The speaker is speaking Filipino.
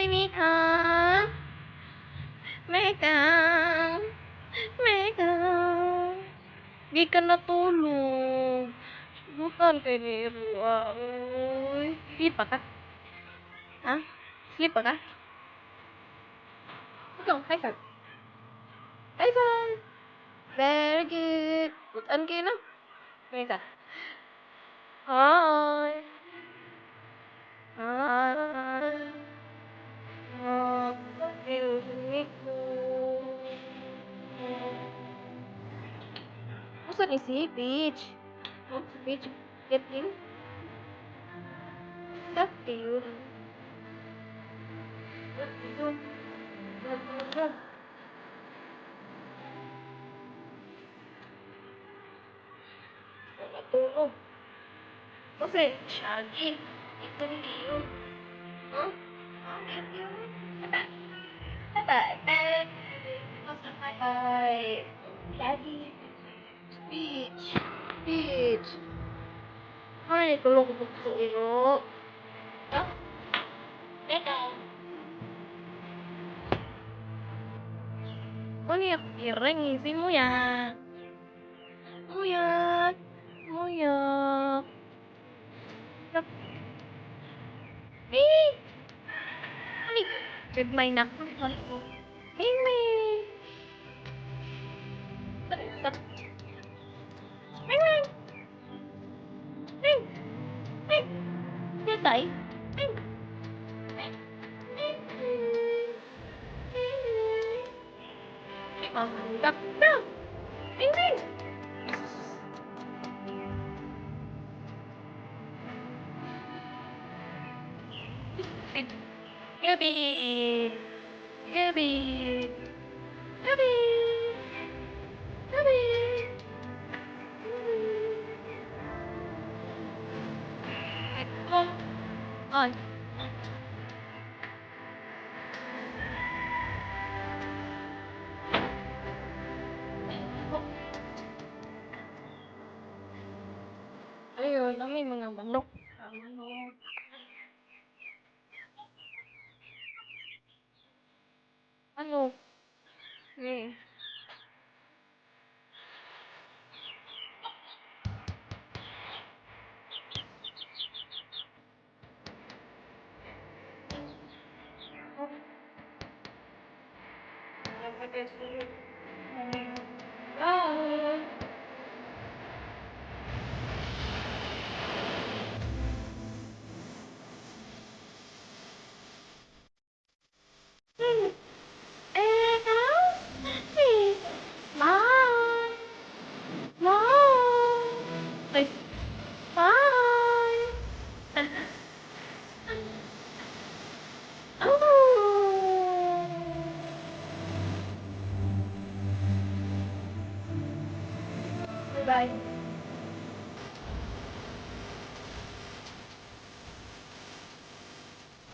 Mika, Mika, Mika. Di ka natulog. Bukan kay Nero, uy. Sleep pa ka? Ha? Sleep pa ka? Ikaw, high five. High five! Very good. Butan kayo na. Mika. Hi. Hi. Oh, Nico. Gusto ni si Peach. Oh, si Peach. Get in. Get in. Get in. Get in. Natulog. Kasi, Shaggy. Ito ni Dio. Huh? Dio. Hi. Daddy. Peach. Peach. Ay, tulog ko sa iyo. Huh? Teka. Ano yung piring? Isin mo yan. Muyak. Muyak. Hey! Ay! Good my nak. Hey, me! Hey! Hey! Hey! Hey! Tay! Hey! Mangkap na! Hey! Hey! Gabi! Gabi! Gabi! Gabi! Ito. Ay. Ayun, may mga manok. Manok. Ano? Eh. Ah. Eh, eh. Bye. Bye. Ay. Bye. Oh. Bye.